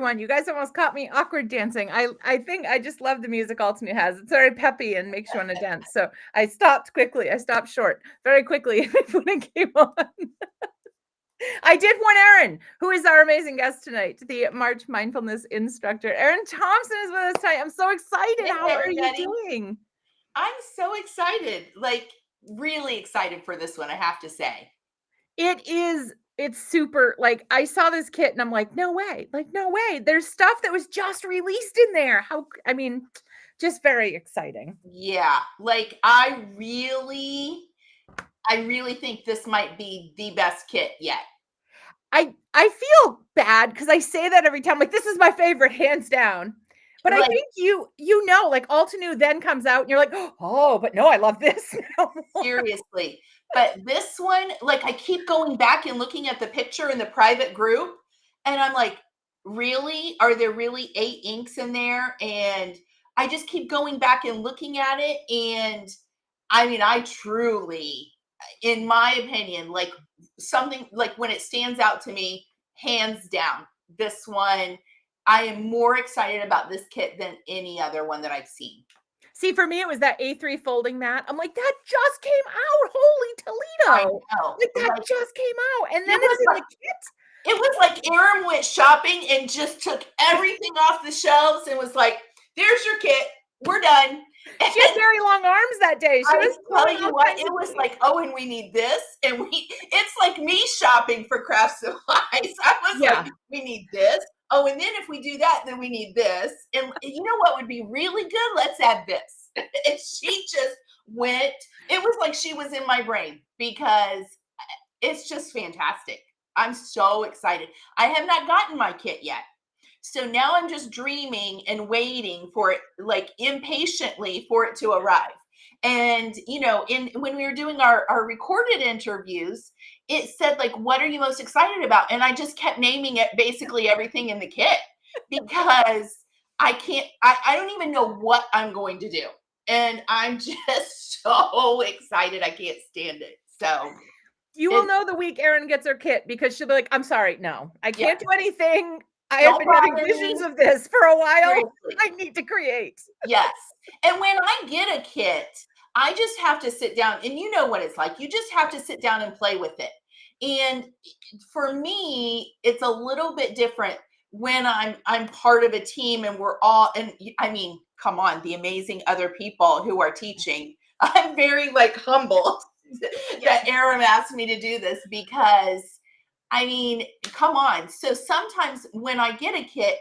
everyone. You guys almost caught me awkward dancing. I think I just love the music Alton has. It's very peppy and makes you want to dance. So I stopped quickly. I stopped short very quickly when it came on. I did want Erin, who is our amazing guest tonight, the March Mindfulness Instructor. Erin Thompson is with us tonight. I'm so excited. Hey, How are you everybody. doing? I'm so excited, like really excited for this one, I have to say. It's super, like, I saw this kit and I'm like, no way, like, no way. There's stuff that was just released in there. I mean, just very exciting. Yeah, like I really think this might be the best kit yet. I feel bad because I say that every time, like, this is my favorite, hands down. But I Like, think like Altenew then comes out and you're like, oh, but no, I love this now more. seriously. But this one, like I keep going back and looking at the picture in the private group, and I'm like, really? Are there really 8 inks in there? And I just keep going back and looking at it, and I mean, I truly, in my opinion, like something like when it stands out to me, hands down, this one, I am more excited about this kit than any other one that I've seen. See, for me, it was that A3 folding mat. I'm like, that just came out. Holy I Toledo. know. Like, that Like just came out. And then it it's was in the like kit. it was like Erin went shopping and just took everything off the shelves and was like, "There's your kit. We're done." She had very long arms that day. She I was tell pulling you all what, kinds it of was things. like, "Oh, and we need this," and it's like me shopping for craft supplies. I was Yeah. like, "We need this. Oh, and then if we do that, then we need this. And you know what would be really good? Let's add this." And she just went. It was like she was in my brain because it's just fantastic. I'm so excited. I have not gotten my kit yet. So now I'm just dreaming and waiting for it, like impatiently for it to arrive. And in when we were doing our recorded interviews, it said like, what are you most excited about? And I just kept naming it basically everything in the kit because I don't even know what I'm going to do. And I'm just so excited. I can't stand it. So You will it's know the week Erin gets her kit because she'll be like, I'm sorry, no, I yeah, can't do anything. I have don't been having bother visions me. of this for a while. Seriously. I need to create. Yes. And when I get a kit, I just have to sit down, and you know what it's like. You just have to sit down and play with it. And for me, it's a little bit different when I'm part of a team and we're all, and I mean, come on, the amazing other people who are teaching. I'm very like humbled that Erin asked me to do this because I mean, come on. So sometimes when I get a kit,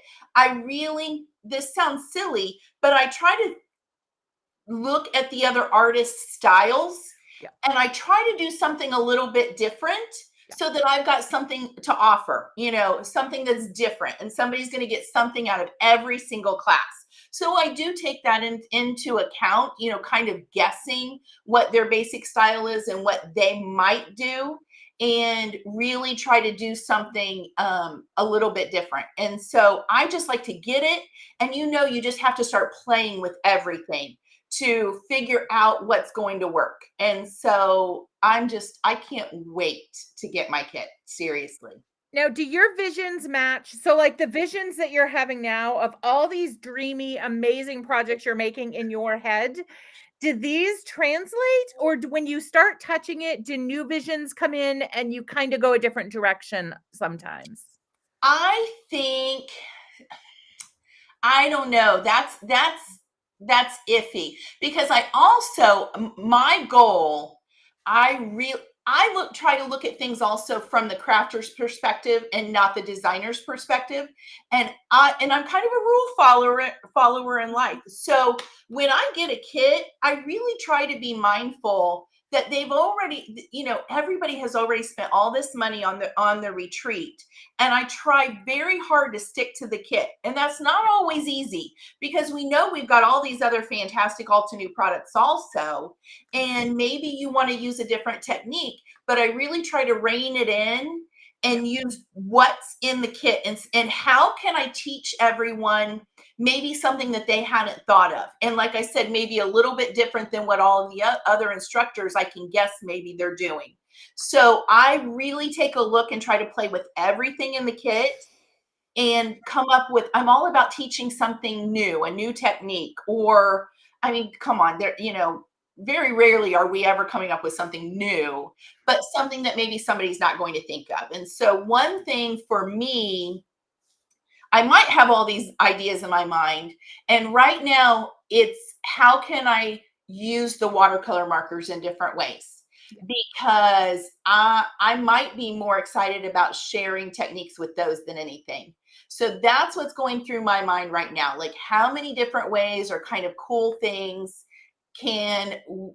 this sounds silly, but I try to look at the other artists' styles Yeah. and I try to do something a little bit different so that I've got something to offer, something that's different and somebody's going to get something out of every single class. So I do take that into account, kind of guessing what their basic style is and what they might do and really try to do something a little bit different. And so I just like to get it. And you just have to start playing with everything to figure out what's going to work. And so I can't wait to get my kit, seriously. Now, do your visions match? So, like the visions that you're having now of all these dreamy, amazing projects you're making in your head, did these translate? Or when you start touching it, do new visions come in and you kind of go a different direction sometimes? I think I don't know. That's iffy because my goal, I try to look at things also from the crafter's perspective and not the designer's perspective. And I'm kind of a rule follower in life. So when I get a kit, I really try to be mindful that they've already, everybody has already spent all this money on the retreat. And I try very hard to stick to the kit. And that's not always easy because we know we've got all these other fantastic Altenew products also. And maybe you want to use a different technique, but I really try to rein it in and use what's in the kit and how can I teach everyone maybe something that they hadn't thought of. And like I said, maybe a little bit different than what all of the other instructors I can guess maybe they're doing. So I really take a look and try to play with everything in the kit and come up with, I'm all about teaching something new, a new technique, or, I mean, come on, there, very rarely are we ever coming up with something new, but something that maybe somebody's not going to think of. And so one thing for me, I might have all these ideas in my mind. And right now, it's how can I use the watercolor markers in different ways? Because I might be more excited about sharing techniques with those than anything. So that's what's going through my mind right now. Like, how many different ways or kind of cool things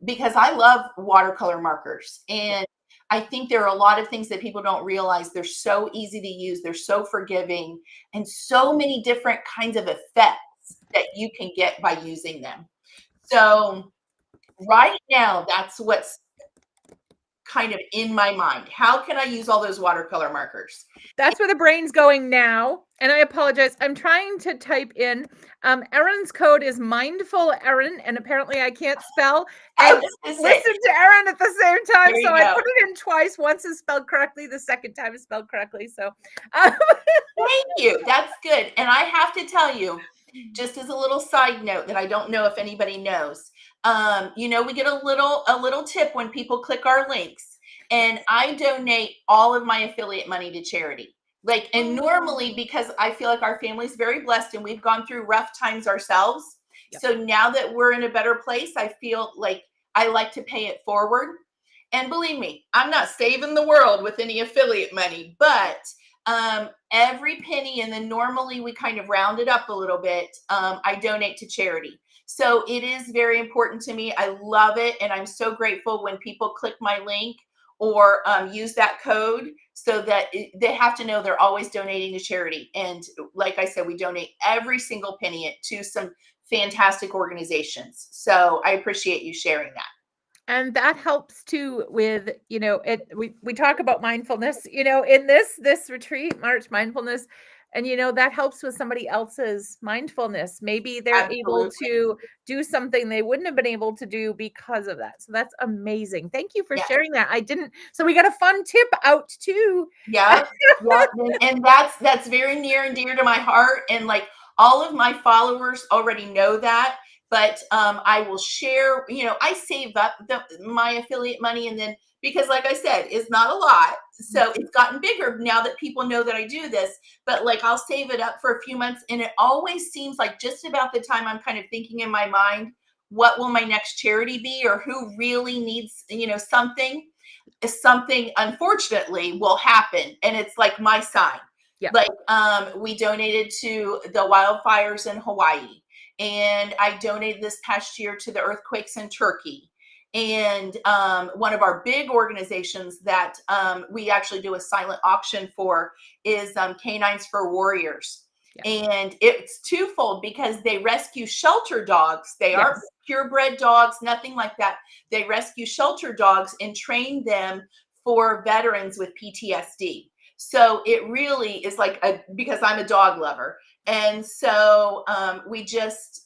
because I love watercolor markers. And I think there are a lot of things that people don't realize. They're so easy to use, they're so forgiving, and so many different kinds of effects that you can get by using them. So right now, that's what's kind of in my mind. How can I use all those watercolor markers? That's where the brain's going now. And I apologize. I'm trying to type in Erin's code is mindful Erin, and apparently I can't spell and listen to Erin at the same time. So I put it in twice. Once is spelled correctly, the second time is spelled correctly. So thank you. That's good. And I have to tell you, just as a little side note that I don't know if anybody knows, we get a little tip when people click our links, and I donate all of my affiliate money to charity. And normally, because I feel like our family's very blessed and we've gone through rough times ourselves. Yep. So now that we're in a better place, I feel like I like to pay it forward. And believe me, I'm not saving the world with any affiliate money, but every penny, and then normally we kind of round it up a little bit, I donate to charity. So it is very important to me. I love it. And I'm so grateful when people click my link or use that code, so that they have to know they're always donating to charity. And like I said, we donate every single penny to some fantastic organizations. So I appreciate you sharing that. And that helps too with, we talk about mindfulness, in this retreat, March Mindfulness, and that helps with somebody else's mindfulness. Maybe they're Absolutely. able to do something they wouldn't have been able to do because of that. So that's amazing. Thank you for sharing that. So we got a fun tip out too. Yeah. And that's very near and dear to my heart. And like, all of my followers already know that. But I will share, I save up my affiliate money, and then, because like I said, it's not a lot. So it's gotten bigger now that people know that I do this, but like, I'll save it up for a few months. And it always seems like just about the time I'm kind of thinking in my mind, what will my next charity be, or who really needs, something unfortunately will happen. And it's like my sign. Yep. Like we donated to the wildfires in Hawaii. And I donated this past year to the earthquakes in Turkey. And one of our big organizations that we actually do a silent auction for is Canines for Warriors. Yeah. And it's twofold, because they rescue shelter dogs. They aren't purebred dogs, nothing like that. They rescue shelter dogs and train them for veterans with PTSD. So it really is like because I'm a dog lover. And so we just,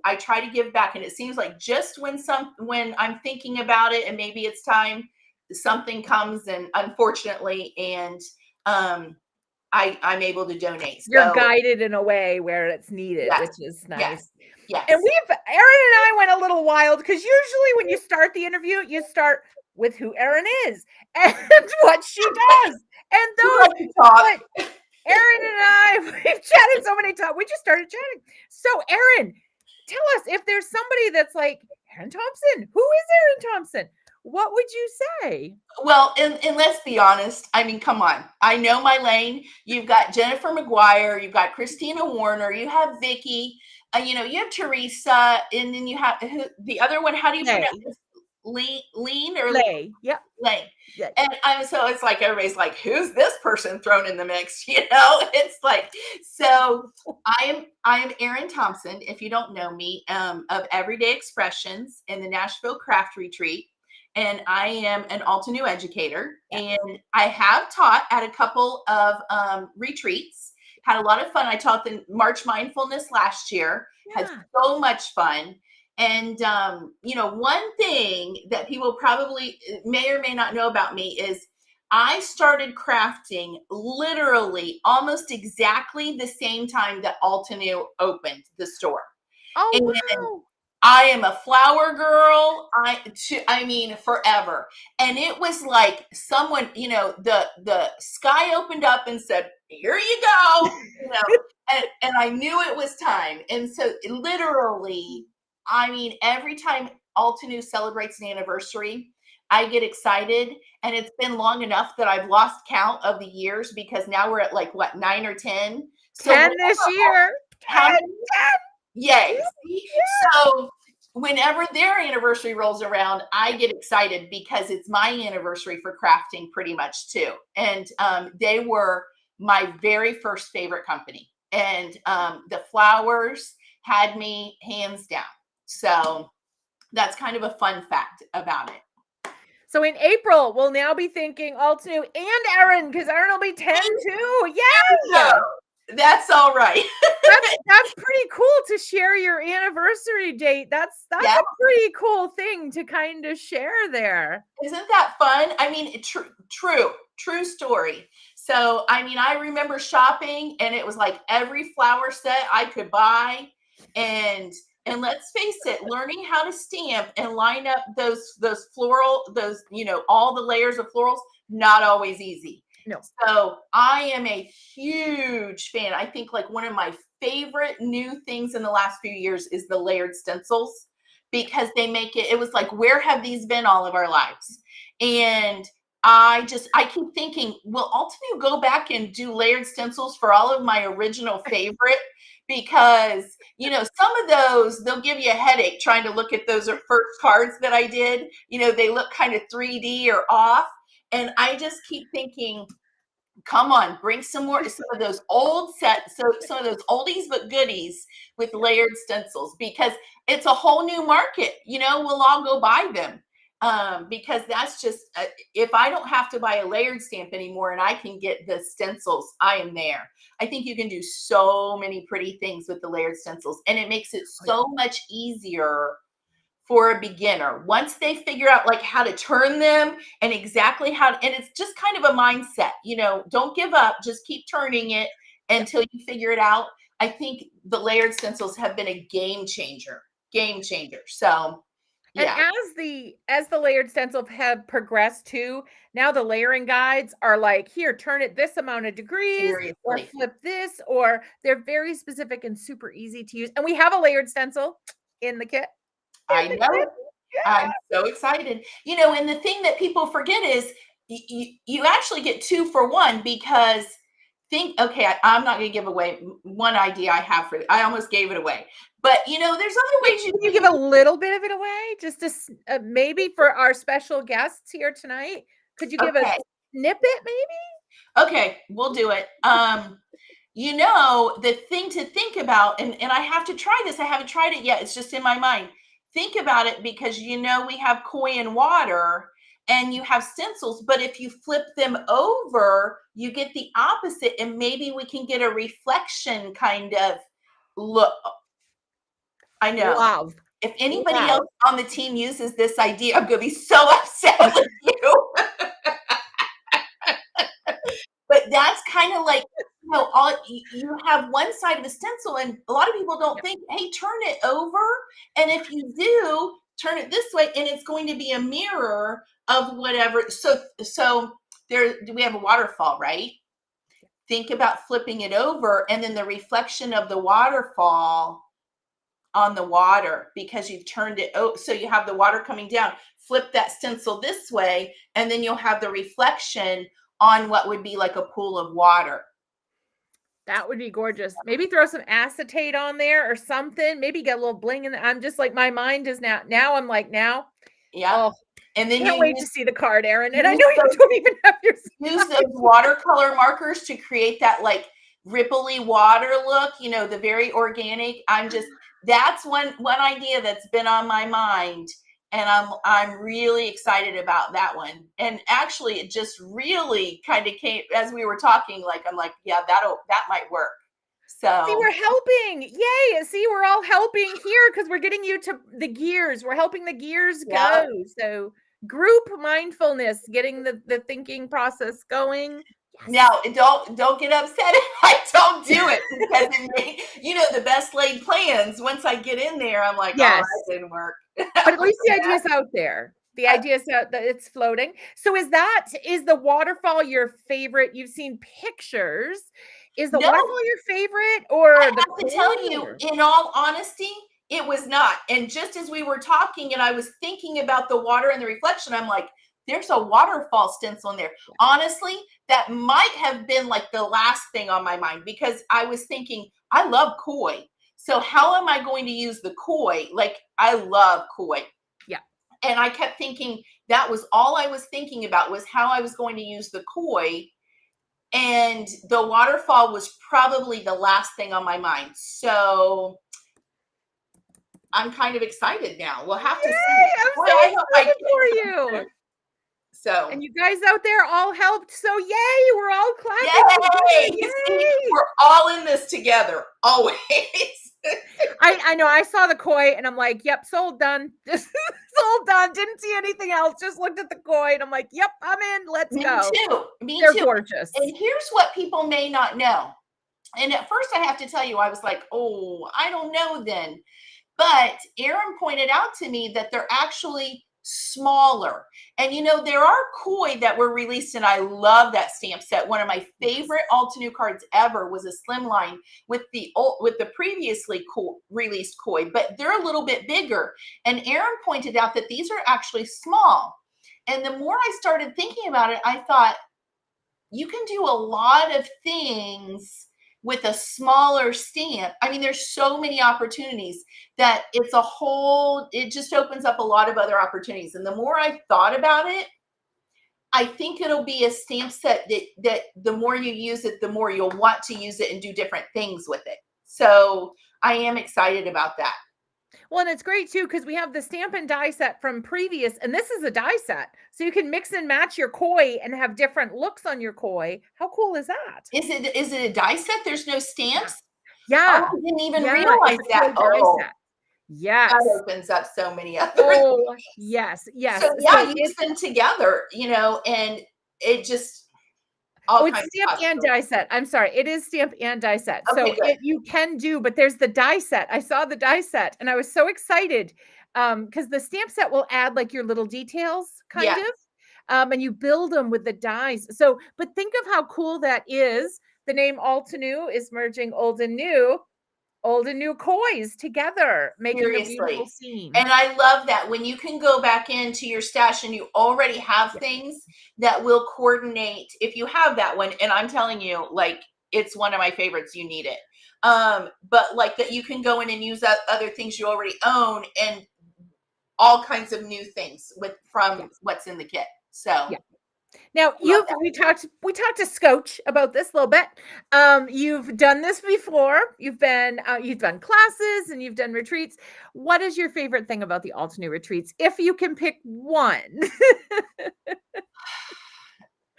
I try to give back. And it seems like just when I'm thinking about it and maybe it's time, something comes, and unfortunately, and I'm able to donate. You're guided in a way where it's needed, which is nice. Yes. And Erin and I went a little wild, because usually when you start the interview, you start with who Erin is and what she does. And those, Erin and I, we've chatted so many times. We just started chatting. So Erin, tell us, if there's somebody that's like, Erin Thompson, who is Erin Thompson? What would you say? Well, and let's be honest. I mean, come on. I know my lane. You've got Jennifer McGuire. You've got Christina Warner. You have Vicky. You have Teresa. And then you have the other one. How do you pronounce it? Lean or Lay? Yep. Lay. Yeah. And so it's like, everybody's like, who's this person thrown in the mix? It's like, so I am Erin Thompson, if you don't know me, of Everyday Expressions in the Nashville Craft Retreat. And I am an Alta-Nu educator. Yes. And I have taught at a couple of retreats, had a lot of fun. I taught the March Mindfulness last year, had so much fun. And, one thing that people probably may or may not know about me is I started crafting literally almost exactly the same time that Altenew opened the store. Oh, And wow. I am a flower girl. I mean, forever. And it was like someone, the sky opened up and said, "Here you go," and I knew it was time. And so, literally, I mean, every time Altenew celebrates an anniversary, I get excited. And it's been long enough that I've lost count of the years because now we're at like what, 9 or 10. So 10 whenever, this year. how 10, many? 10. Yay. See? So whenever their anniversary rolls around, I get excited because it's my anniversary for crafting pretty much too. And they were my very first favorite company. And the flowers had me hands down. So that's kind of a fun fact about it. So in April, we'll now be thinking Altenew and Erin, because Erin will be 10 too. Yay! That's all right. That's pretty cool to share your anniversary date. That's Yeah. a pretty cool thing to kind of share there. Isn't that fun? I mean, true story. So, I mean, I remember shopping and it was like every flower set I could buy. And let's face it, learning how to stamp and line up those floral, all the layers of florals, not always easy. No. So I am a huge fan. I think like one of my favorite new things in the last few years is the layered stencils, because they make it was like, where have these been all of our lives? And I keep thinking, will Altenew go back and do layered stencils for all of my original favorite? Because, some of those, they'll give you a headache trying to look at those first cards that I did. They look kind of 3D or off. And I just keep thinking, come on, bring some of those old sets, so some of those oldies but goodies with layered stencils, because it's a whole new market. We'll all go buy them, because that's just, if I don't have to buy a layered stamp anymore and I can get the stencils, I am there. I think you can do so many pretty things with the layered stencils, and it makes it so much easier for a beginner. Once they figure out like how to turn them and exactly and it's just kind of a mindset, don't give up, just keep turning it until you figure it out. I think the layered stencils have been a game changer. So yeah. And as the layered stencils have progressed too, now the layering guides are like, here, turn it this amount of degrees, or Seriously. flip this, or they're very specific and super easy to use. And we have a layered stencil in the kit. I know. Yeah. I'm so excited. And the thing that people forget is you actually get 2 for 1, because I'm not going to give away one idea I have for I almost gave it away. But there's other ways Can you give a little bit of it away, just to maybe for our special guests here tonight? Could you give a snippet, maybe? Okay, we'll do it. The thing to think about, and I have to try this. I haven't tried it yet. It's just in my mind. Think about it, because we have koi and water and you have stencils, but if you flip them over, you get the opposite, and maybe we can get a reflection kind of look. I know. Love. If anybody else on the team uses this idea, I'm going to be so upset with you. But that's kind of like, you have one side of the stencil, and a lot of people don't think, hey, turn it over. And if you do, turn it this way, and it's going to be a mirror of whatever. So we have a waterfall, right? Think about flipping it over, and then the reflection of the waterfall on the water, because you've turned it. So you have the water coming down. Flip that stencil this way, and then you'll have the reflection on what would be like a pool of water. That would be gorgeous. Maybe throw some acetate on there or something. Maybe get a little bling in. I'm just like, my mind is now. Yeah. Oh, and then can't wait to see the card, Erin. And I know you don't even have your use those watercolor markers to create that like ripply water look. The very organic. That's one idea that's been on my mind. And I'm really excited about that one. And actually, it just really kind of came as we were talking. Like, I'm like, yeah, that might work. So see, we're helping. Yay! See, we're all helping here because we're getting you to the gears. We're helping the gears go. So Group mindfulness, getting the thinking process going. Yes. Now, don't get upset if I don't do it, because the best laid plans. Once I get in there, I'm like, oh, Yes. that didn't work. But at least the idea's out there. The idea's out that it's floating. So is the waterfall your favorite? You've seen pictures. Is the No, waterfall your favorite, or I the have to tell you, or? in all honesty, it was not. And just as we were talking and I was thinking about the water and the reflection, I'm like, there's a waterfall stencil in there. Honestly, that might have been like the last thing on my mind, because I was thinking, I love koi. So how am I going to use the koi? Like, I love koi. Yeah. And I kept thinking, that was all I was thinking about, was how I was going to use the koi. And the waterfall was probably the last thing on my mind. So I'm kind of excited now. We'll have to see. Yay, I'm so excited for you. So, and you guys out there all helped. So yay, we're all clapping. yay! Yay. We're all in this together, always. I know. I saw the koi and I'm like, yep, sold, done. Just sold, done. Didn't see anything else. Just looked at the koi and I'm like, yep, I'm in. Let's go. Me They're too. gorgeous. And here's what people may not know. And at first, I have to tell you, I was like, oh, I don't know then. But Erin pointed out to me that they're actually smaller. And there are koi that were released, and I love that stamp set. One of my favorite Altenew cards ever was a slimline with the previously released koi, but they're a little bit bigger. And Erin pointed out that these are actually small. And the more I started thinking about it, I thought, you can do a lot of things with a smaller stamp. I mean, there's so many opportunities that it just opens up a lot of other opportunities. And the more I thought about it, I think it'll be a stamp set that the more you use it, the more you'll want to use it and do different things with it. So I am excited about that. Well, and it's great too, because we have the stamp and die set from previous, and this is a die set. So you can mix and match your koi and have different looks on your koi. How cool is that? Is it a die set? There's no stamps? Yeah. Oh, I didn't even Yeah, realize that. Oh, yes. that opens up so many other Oh, yes. So yeah, use them together, and it just it's stamp and die set. I'm sorry. It is stamp and die set. Okay, So you can do, but there's the die set. I saw the die set and I was so excited because the stamp set will add like your little details kind of. And you build them with the dies. So, but think of how cool that is. The name Altenew is merging old and new kois together, making a beautiful scene. And I love that when you can go back into your stash and you already have things that will coordinate. If you have that one, and I'm telling you, like, it's one of my favorites, you need it. But like that, you can go in and use other things you already own and all kinds of new things from what's in the kit. So now we talked to Scotch about this a little bit. You've done this before. You've done classes and you've done retreats. What is your favorite thing about the Altenew retreats, if you can pick one?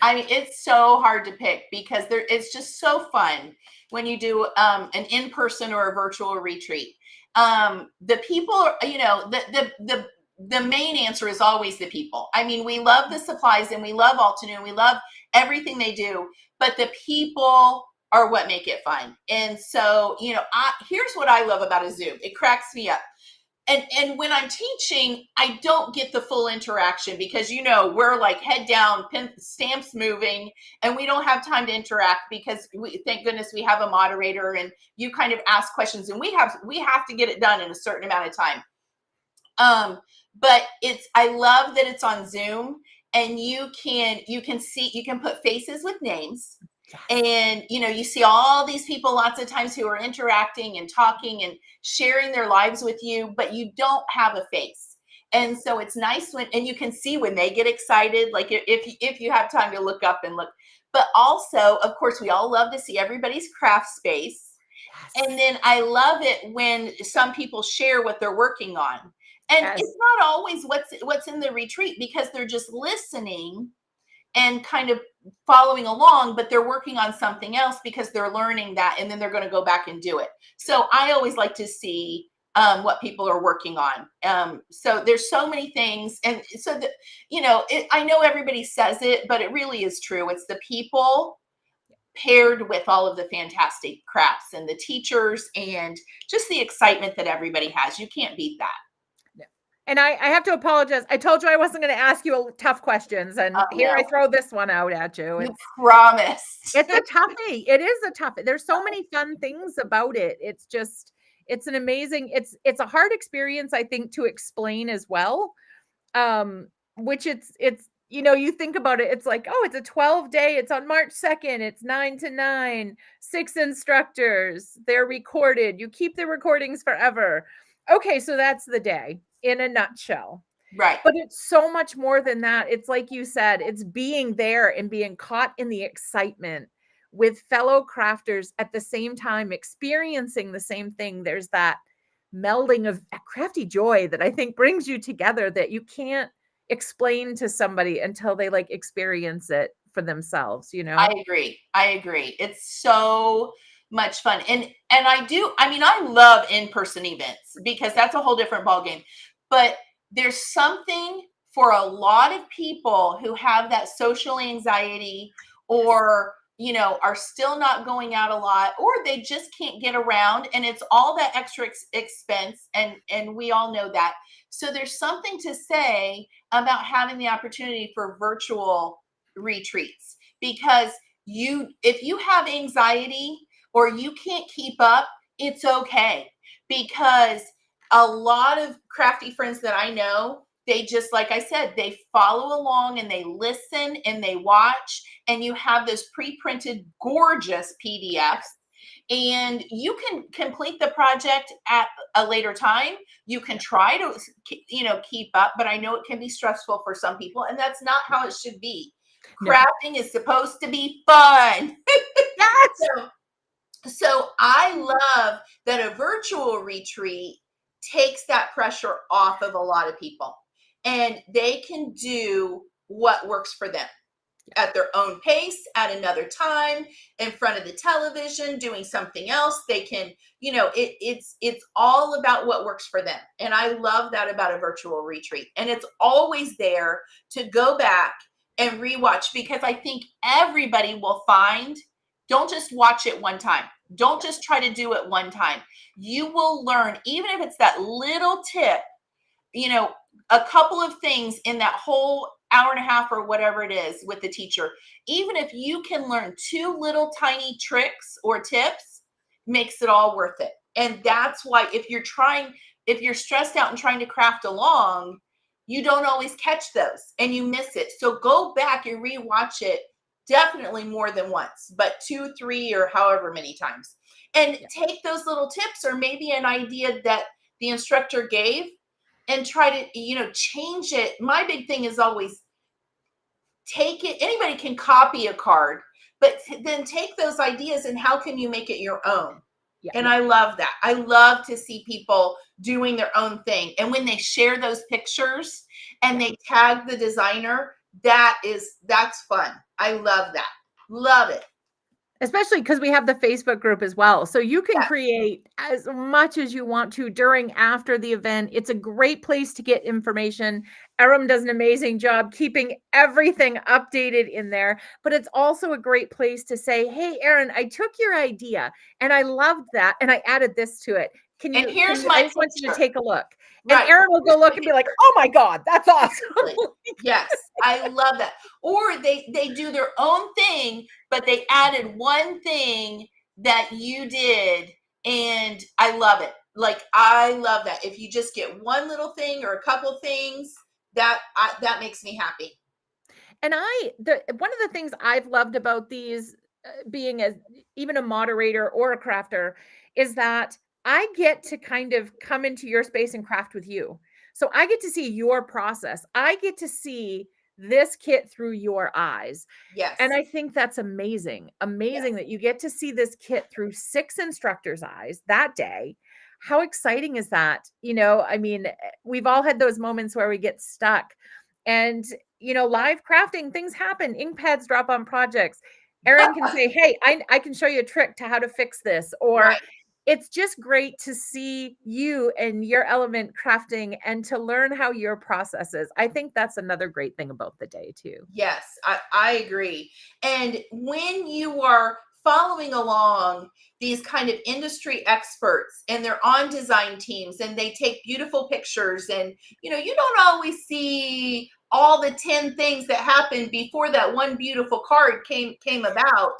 I mean, it's so hard to pick because it's just so fun when you do an in-person or a virtual retreat. The people, the main answer is always the people. I mean, we love the supplies and we love Altenew and we love everything they do, but the people are what make it fun. And so, here's what I love about a Zoom. It cracks me up. And when I'm teaching, I don't get the full interaction because, we're like head down, stamps moving, and we don't have time to interact because thank goodness we have a moderator and you kind of ask questions and we have to get it done in a certain amount of time. But I love that it's on Zoom and you can put faces with names. And, you see all these people lots of times who are interacting and talking and sharing their lives with you, but you don't have a face. And so it's nice and you can see when they get excited, like if you have time to look up and look, but also, of course, we all love to see everybody's craft space. Yes. And then I love it when some people share what they're working on. And it's not always what's in the retreat because they're just listening and kind of following along, but they're working on something else because they're learning that and then they're going to go back and do it. So I always like to see what people are working on. So there's so many things. And so that, I know everybody says it, but it really is true. It's the people paired with all of the fantastic crafts and the teachers and just the excitement that everybody has. You can't beat that. And I have to apologize. I told you I wasn't going to ask you tough questions, and here I throw this one out at you. You promised. It's a toughie. It is a toughie. There's so many fun things about it. It's just, it's an amazing, it's a hard experience, I think, to explain as well. Which you think about it, it's like, oh, it's a 12-day, it's on March 2nd, it's 9 to 9, 6 instructors, they're recorded, you keep the recordings forever. Okay, so that's the day in a nutshell. Right. But it's so much more than that. It's like you said, it's being there and being caught in the excitement with fellow crafters at the same time, experiencing the same thing. There's that melding of crafty joy that I think brings you together that you can't explain to somebody until they like experience it for themselves, I agree. It's so much fun. And I love in-person events because that's a whole different ballgame. But there's something for a lot of people who have that social anxiety or are still not going out a lot, or they just can't get around, and it's all that extra expense, and we all know that. So there's something to say about having the opportunity for virtual retreats, because if you have anxiety or you can't keep up, it's okay, because a lot of crafty friends that I know, they just, like I said, they follow along and they listen and they watch, and you have those pre-printed gorgeous PDFs, and you can complete the project at a later time. You can try to, keep up, but I know it can be stressful for some people, and that's not how it should be. No. Crafting is supposed to be fun. Yes. So I love that a virtual retreat takes that pressure off of a lot of people, and they can do what works for them at their own pace, at another time, in front of the television, doing something else. They can, it's all about what works for them. And I love that about a virtual retreat. And it's always there to go back and rewatch, because I think everybody will find, don't just watch it one time. Don't just try to do it one time. You will learn, even if it's that little tip, a couple of things in that whole hour and a half or whatever it is with the teacher. Even if you can learn 2 little tiny tricks or tips, makes it all worth it. And that's why if you're stressed out and trying to craft along, you don't always catch those and you miss it. So go back and rewatch it, definitely more than once, but 2, 3, or however many times. And take those little tips, or maybe an idea that the instructor gave, and try to, change it. My big thing is always take it. Anybody can copy a card, but then take those ideas and how can you make it your own? Yeah. And I love that. I love to see people doing their own thing. And when they share those pictures and they tag the designer, that's fun. I love that. Love it. Especially because we have the Facebook group as well. So you can create as much as you want to during, after the event. It's a great place to get information. Erin does an amazing job keeping everything updated in there, but it's also a great place to say, hey, Erin, I took your idea and I loved that, and I added this to it. I just want you to take a look. Right. And Erin will go look and be like, oh my God, that's awesome. Yes, I love that. Or they do their own thing, but they added one thing that you did, and I love it. Like, I love that. If you just get one little thing or a couple things, that makes me happy. And one of the things I've loved about these, being even a moderator or a crafter, is that I get to kind of come into your space and craft with you. So I get to see your process. I get to see this kit through your eyes. Yes. And I think that's amazing. Amazing that you get to see this kit through 6 instructors' eyes that day. How exciting is that? We've all had those moments where we get stuck, and, live crafting, things happen. Ink pads drop on projects. Erin can say, hey, I can show you a trick to how to fix this. Or, it's just great to see you and your element crafting and to learn how your process is. I think that's another great thing about the day too. Yes, I agree. And when you are following along these kind of industry experts and they're on design teams and they take beautiful pictures, and you don't always see all the 10 things that happened before that one beautiful card came about.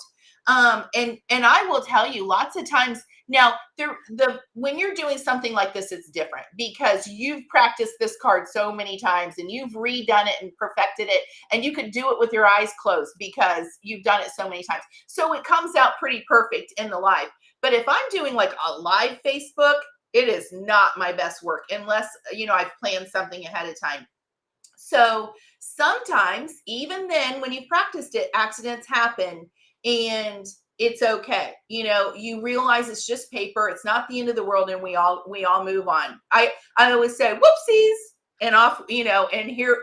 And I will tell you, lots of times now, when you're doing something like this, it's different because you've practiced this card so many times and you've redone it and perfected it, and you could do it with your eyes closed because you've done it so many times. So it comes out pretty perfect in the live. But if I'm doing like a live Facebook, it is not my best work unless, I've planned something ahead of time. So sometimes, even then, when you've practiced it, accidents happen, and it's okay. You realize it's just paper. It's not the end of the world, and we all move on. I always say whoopsies and off, and here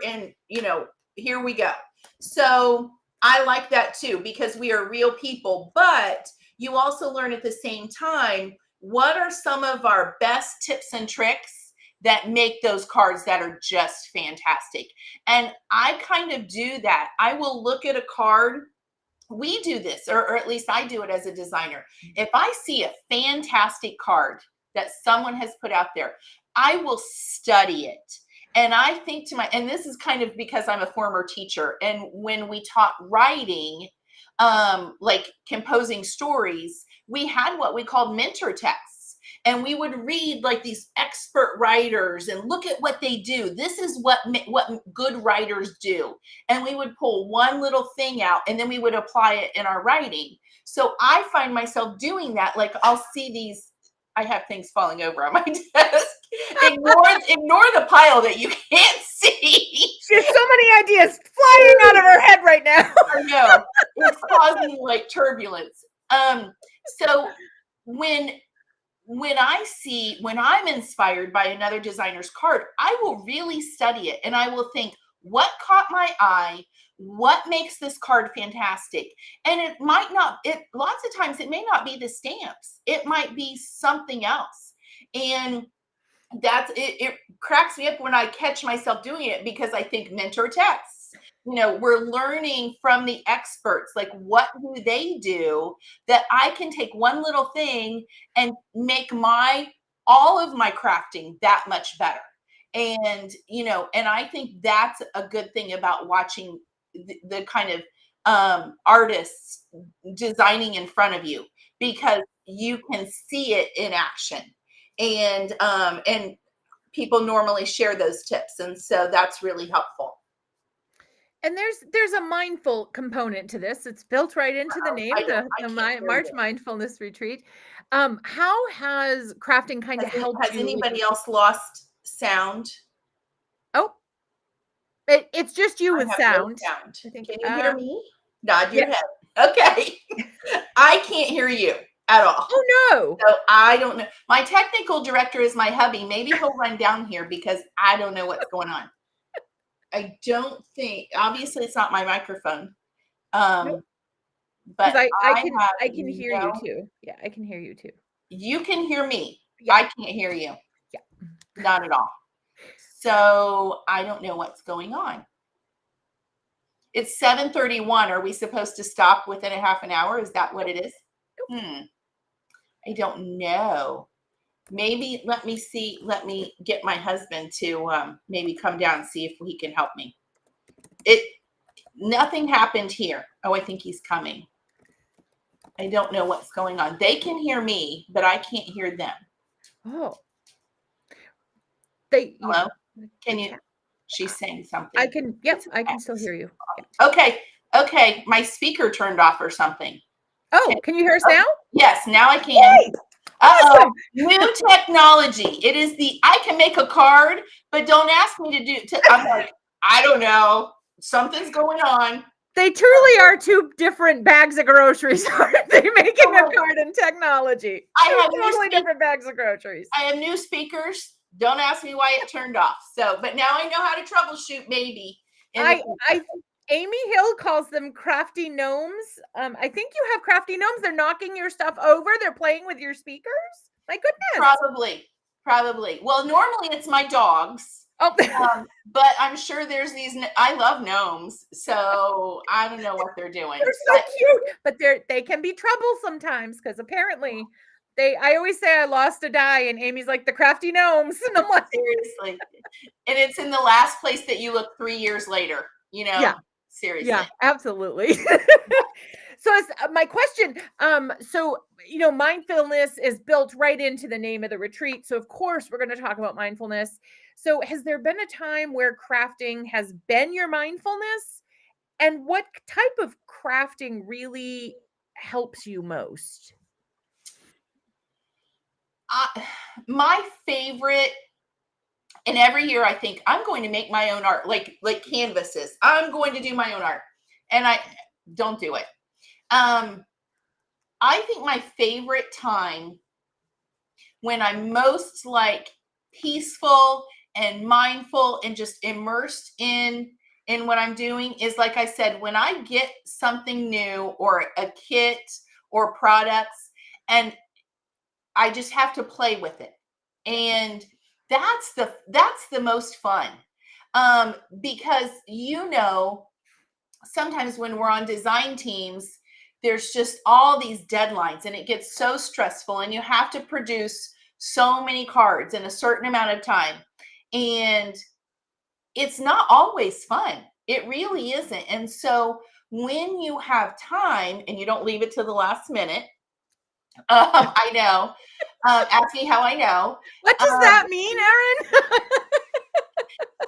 we go. So I like that too, because we are real people, but you also learn at the same time, what are some of our best tips and tricks that make those cards that are just fantastic. And I kind of do that. I will look at a card. We do this, or at least I do it as a designer. If I see a fantastic card that someone has put out there, I will study it. And I think and this is kind of because I'm a former teacher. And when we taught writing, like composing stories, we had what we called mentor texts. And we would read like these expert writers and look at what they do. This is what good writers do. And we would pull one little thing out and then we would apply it in our writing. So I find myself doing that. Like I'll see these, I have things falling over on my desk. Ignore the pile that you can't see. She has so many ideas flying out of her head right now. I know. It's causing like turbulence. So when I'm inspired by another designer's card, I will really study it and I will think, what caught my eye? What makes this card fantastic? And lots of times it may not be the stamps. It might be something else. And it cracks me up when I catch myself doing it, because I think mentor texts. We're learning from the experts, like what do they do that I can take one little thing and make all of my crafting that much better. And, and I think that's a good thing about watching the kind of artists designing in front of you, because you can see it in action. And people normally share those tips. And so that's really helpful. And there's a mindful component to this. It's built right into the name, the March Mindfulness Retreat. How has crafting kind of helped you? Has anybody else lost sound? Oh, it's just you with sound. No sound. Can you hear me? Nod your head. Okay. I can't hear you at all. Oh no. So I don't know. My technical director is my hubby. Maybe he'll run down here because I don't know what's going on. I don't think, obviously it's not my microphone. Nope. But I can hear you too. Yeah, I can hear you too. You can hear me. Yeah. I can't hear you. Yeah. Not at all. So I don't know what's going on. It's 7:31. Are we supposed to stop within a half an hour? Is that what it is? Nope. I don't know. Maybe let me get my husband to maybe come down and see if he can help me. Nothing happened here. Oh, I think he's coming. I don't know what's going on. They can hear me, but I can't hear them. Oh. Hello? Can you? She's saying something. I can still hear you. Yeah. Okay. My speaker turned off or something. Oh, can you hear us now? Yes, now I can. Yay! Awesome. New technology. It is I can make a card, but don't ask me to do. I'm like, I don't know. Something's going on. They truly are two different bags of groceries. Aren't they making a card and technology? I have totally different bags of groceries. I have new speakers. Don't ask me why it turned off. So, but now I know how to troubleshoot. Maybe. Amy Hill calls them crafty gnomes. I think you have crafty gnomes. They're knocking your stuff over. They're playing with your speakers. My goodness. Probably. Well, normally it's my dogs. Oh, But I'm sure there's I love gnomes, so I don't know what they're doing. they're so cute, but they can be trouble sometimes because apparently I always say I lost a die, and Amy's like the crafty gnomes, and I'm like, Seriously. And it's in the last place that you look 3 years later, yeah, seriously. yeah, absolutely. So as my question, so mindfulness is built right into the name of the retreat. So of course we're going to talk about mindfulness. So has there been a time where crafting has been your mindfulness? And what type of crafting really helps you most? My favorite, and every year I think I'm going to make my own art, like canvases. I'm going to do my own art, and I don't do it. I think my favorite time when I'm most like peaceful and mindful and just immersed in what I'm doing is, like I said, when I get something new or a kit or products and I just have to play with it. And that's the most fun. Because sometimes when we're on design teams, there's just all these deadlines and it gets so stressful and you have to produce so many cards in a certain amount of time. And it's not always fun. It really isn't. And so when you have time and you don't leave it to the last minute, I know. Ask me how I know. What does that mean, Erin?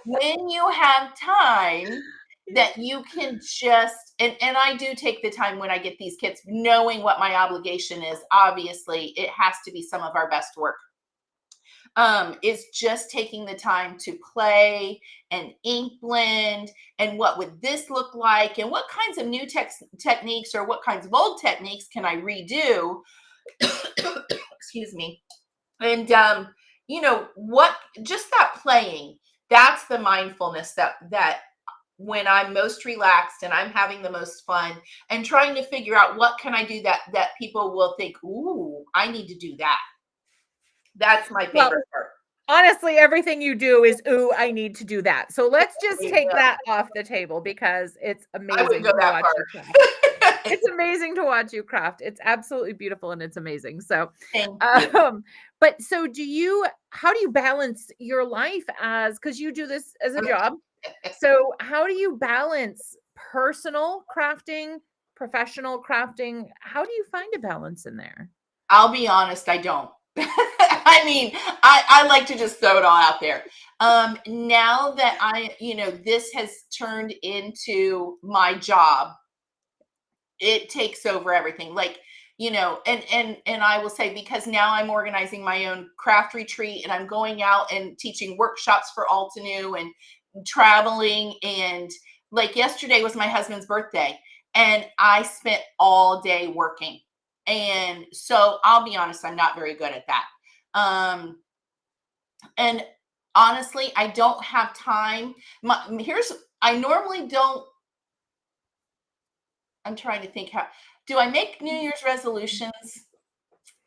When you have time that you can just, and I do take the time when I get these kits, knowing what my obligation is. Obviously, it has to be some of our best work. Is just taking the time to play and ink blend and what would this look like and what kinds of new techniques or what kinds of old techniques can I redo. Excuse me. And what, just that playing, that's the mindfulness that when I'm most relaxed and I'm having the most fun and trying to figure out what can I do that people will think, ooh, I need to do that. That's my favorite part. Honestly, everything you do is, ooh, I need to do that. So let's just take that off the table because it's amazing to watch you craft. It's amazing to watch you craft. It's absolutely beautiful and it's amazing. So, but so how do you balance your life because you do this as a job? So how do you balance personal crafting, professional crafting? How do you find a balance in there? I'll be honest, I don't. I mean, I like to just throw it all out there. Now that this has turned into my job, it takes over everything. Like, and I will say, because now I'm organizing my own craft retreat and I'm going out and teaching workshops for Altenew and traveling. And like yesterday was my husband's birthday and I spent all day working. And so I'll be honest, I'm not very good at that. And honestly, I don't have time. I normally don't. I'm trying to think, how do I make New Year's resolutions?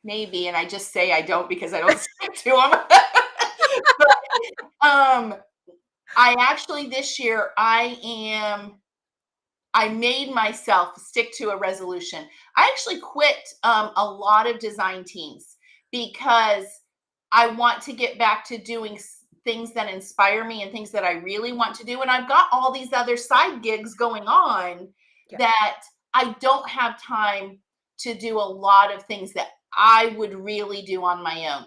Maybe, and I just say I don't because I don't stick to them. But, I actually this year I made myself stick to a resolution. I actually quit a lot of design teams because I want to get back to doing things that inspire me and things that I really want to do. And I've got all these other side gigs going on that I don't have time to do a lot of things that I would really do on my own.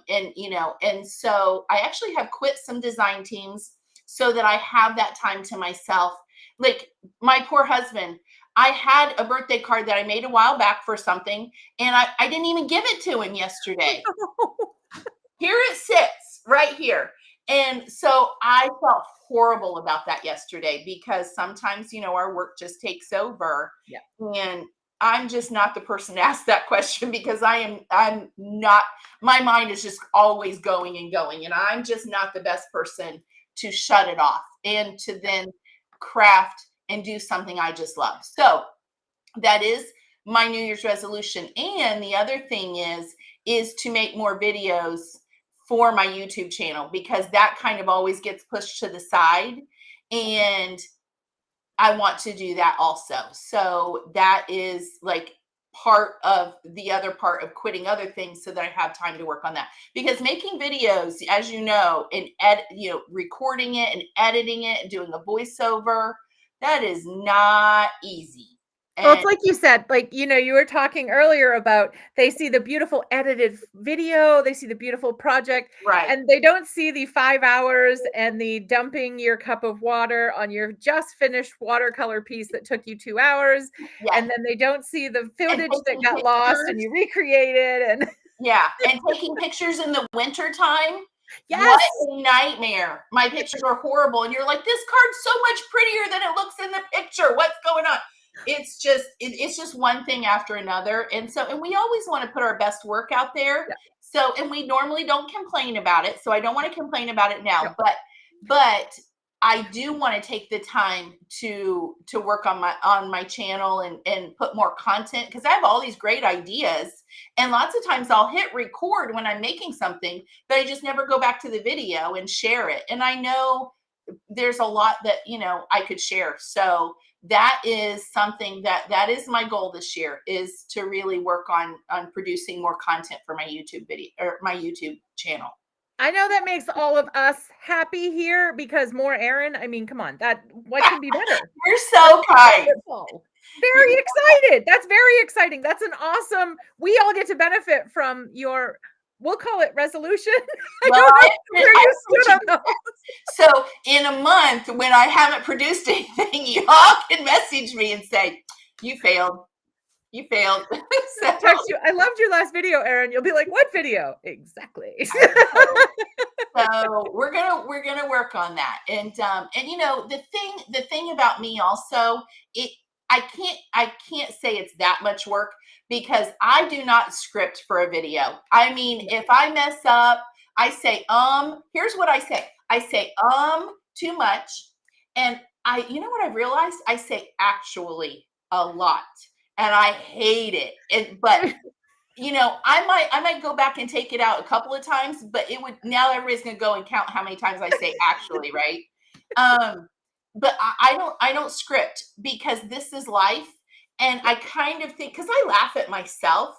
And so I actually have quit some design teams so that I have that time to myself. Like my poor husband, I had a birthday card that I made a while back for something, and I didn't even give it to him yesterday. Here it sits right here. And so I felt horrible about that yesterday because sometimes, our work just takes over. Yeah. And I'm just not the person to ask that question because I'm not, my mind is just always going and going. And I'm just not the best person to shut it off and to then craft and do something I just love. So that is my New Year's resolution. And the other thing is is to make more videos for my YouTube channel, because that kind of always gets pushed to the side. And I want to do that also. So that is like part of the other part of quitting other things so that I have time to work on that. Because making videos, as you know, and recording it and editing it and doing a voiceover, that is not easy. Well, it's And like you said, like, you were talking earlier about they see the beautiful edited video, they see the beautiful project, right. and they don't see the 5 hours and the dumping your cup of water on your just finished watercolor piece that took you 2 hours, Yes. and then they don't see the And footage that taking got lost and pictures. you recreated and Yeah. And taking pictures in the winter time. What Yes! a nightmare. My pictures are horrible. And you're like, this card's so much prettier than it looks in the picture. What's going on? It's just one thing after another. And we always want to put our best work out there. Yeah, So, and we normally don't complain about it. So I don't want to complain about it no. now, but I do want to take the time to work on my channel and put more content, because I have all these great ideas, and lots of times I'll hit record when I'm making something, but I just never go back to the video and share it. And I know there's a lot that I could share. So that is something that is my goal this year, is to really work on producing more content for my YouTube video or my YouTube channel. I know that makes all of us happy here because more Erin, I mean, come on, what can be better? You're so kind. Wonderful. Very excited. That's very exciting. That's an awesome, we all get to benefit from your, we'll call it resolution. I Well, don't know where you stood on those. So in a month, when I haven't produced anything, you all can message me and say, you failed. You failed. So, Text you. I loved your last video, Erin. You'll be like, what video? Exactly. so we're gonna work on that. And the thing about me also, I can't say it's that much work, because I do not script for a video. I mean, if I mess up, I say, here's what I say. I say, too much. And you know what I've realized? I say actually a lot, and I hate it. But I might go back and take it out a couple of times, but now everybody's going to go and count how many times I say actually, right? But I don't script, because this is life. And I kind of think, because I laugh at myself,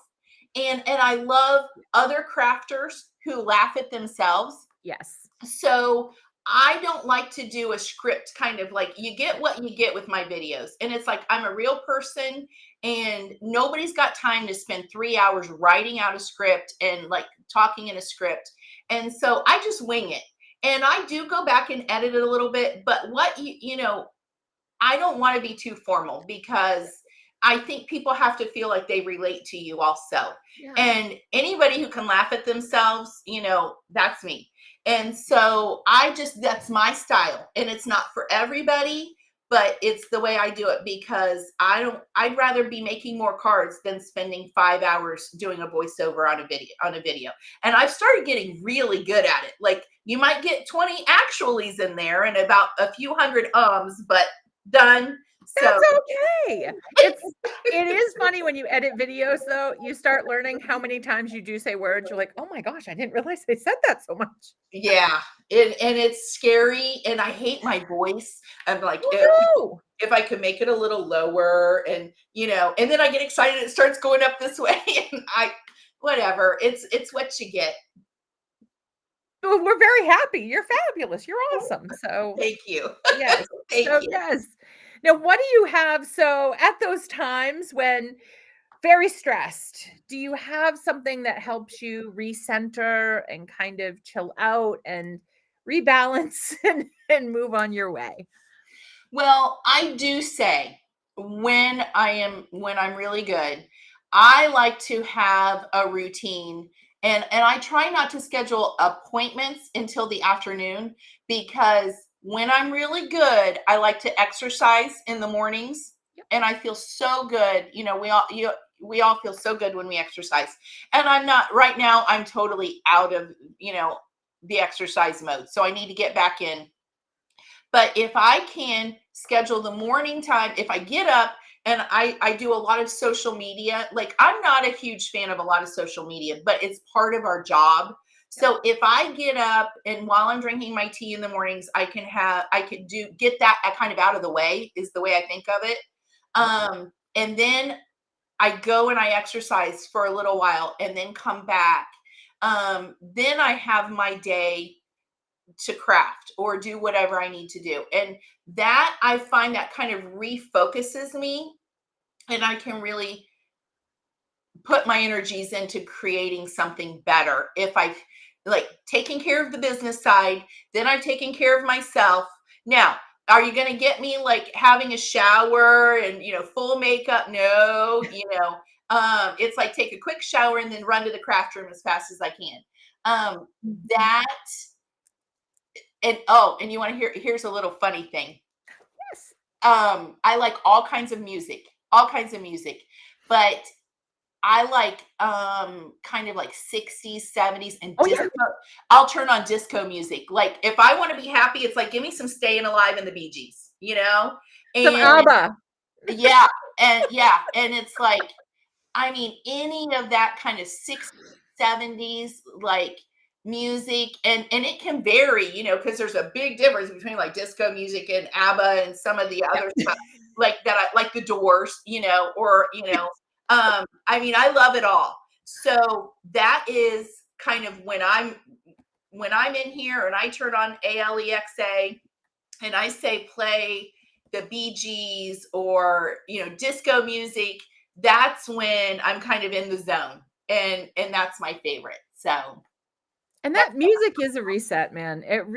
and I love other crafters who laugh at themselves. Yes. So I don't like to do a script, kind of like, you get what you get with my videos. And it's like, I'm a real person, and nobody's got time to spend 3 hours writing out a script and like talking in a script. And so I just wing it. And I do go back and edit it a little bit, but I don't want to be too formal, because I think people have to feel like they relate to you also. Yeah. And anybody who can laugh at themselves, that's me. And so that's my style, and it's not for everybody, but it's the way I do it, because I'd rather be making more cards than spending 5 hours doing a voiceover on a video. And I've started getting really good at it. Like, you might get 20 actualies in there and about a few hundred but done. That's okay. It is funny when you edit videos, though, you start learning how many times you do say words. You're like, oh my gosh, I didn't realize I said that so much. Yeah. And it's scary, and I hate my voice. I'm like, Oh, if I could make it a little lower, and and then I get excited, it starts going up this way, and whatever. It's what you get. no. We're very happy. You're fabulous. You're awesome. So Thank you. yes. Thank So you. yes. Now, what do you have? So at those times when very stressed, do you have something that helps you recenter and kind of chill out and rebalance and move on your way? Well, I do say, when I'm really good, I like to have a routine, and I try not to schedule appointments until the afternoon, because when I'm really good, I like to exercise in the mornings, Yep. and I feel so good. We all feel so good when we exercise. And I'm not right now, I'm totally out of, the exercise mode. So I need to get back in. But if I can schedule the morning time, if I get up and I do a lot of social media. Like, I'm not a huge fan of a lot of social media, but it's part of our job. So if I get up and while I'm drinking my tea in the mornings, I can get that kind of out of the way, is the way I think of it. And then I go and I exercise for a little while and then come back. Then I have my day to craft or do whatever I need to do. And that, I find that kind of refocuses me, and I can really put my energies into creating something better. If I've like taking care of the business side, then I've taken care of myself. Now, are you going to get me like having a shower and, full makeup? No, it's like take a quick shower and then run to the craft room as fast as I can. That and you want to here's a little funny thing. Yes. I like all kinds of music, but I like kind of like 60s, 70s, and disco. Yeah. I'll turn on disco music. Like, if I want to be happy, it's like, give me some Staying Alive and the Bee Gees, Some And ABBA. yeah, and it's like, I mean, any of that kind of 60s, 70s, like music, and it can vary, because there's a big difference between like disco music and ABBA and some of the other stuff like that. I like the Doors, or I mean, I love it all. So that is kind of when I'm in here and I turn on Alexa and I say play the Bee Gees or disco music. That's when I'm kind of in the zone, and that's my favorite. So, and that music is a reset, man. It's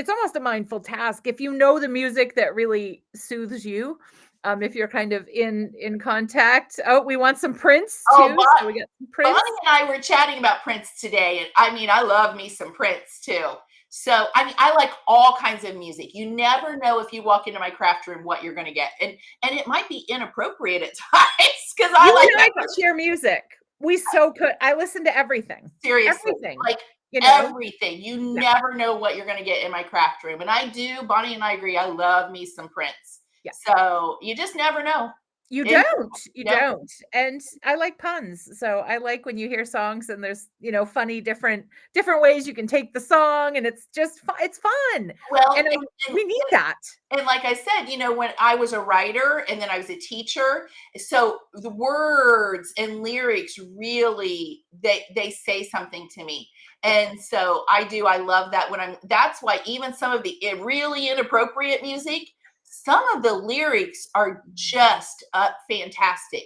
almost a mindful task if you know the music that really soothes you. If you're kind of in contact. Oh, we want some Prince too. So we got some Prince. Bonnie and I were chatting about Prince today, and I mean, I love me some Prince too. So, I mean, I like all kinds of music. You never know if you walk into my craft room what you're going to get, and it might be inappropriate at times because I could share music. We so could. I listen to everything. Seriously, everything. like everything. You never know what you're going to get in my craft room, and I do. Bonnie and I agree. I love me some Prince. Yeah. So you just never know. You don't. And I like puns. So I like when you hear songs and there's, funny, different ways you can take the song, and it's just it's fun. Well, and we need that. And like I said, when I was a writer and then I was a teacher, so the words and lyrics really, they say something to me. And so I love that that's why even some of the really inappropriate music, some of the lyrics are just fantastic.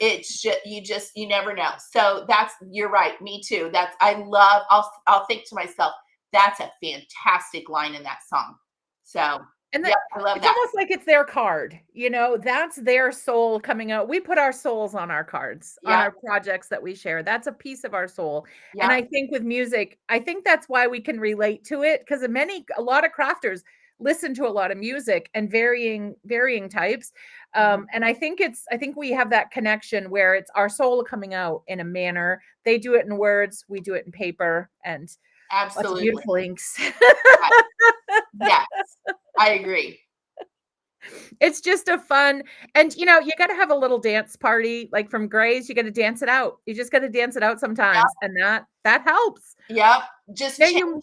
It's just, you never know. So you're right. Me too. I'll think to myself, that's a fantastic line in that song. So, and I love that. It's almost like it's their card, that's their soul coming out. We put our souls on our cards, on our projects that we share. That's a piece of our soul. And I think with music, I think that's why we can relate to it, because a lot of crafters listen to a lot of music and varying types. And I think we have that connection where it's our soul coming out in a manner. They do it in words, we do it in paper, and absolutely beautiful inks. Yes, I agree. It's just a fun, and you got to have a little dance party, like from Gray's. You got to dance it out. You just got to dance it out sometimes, and that helps. Yep, just changing. And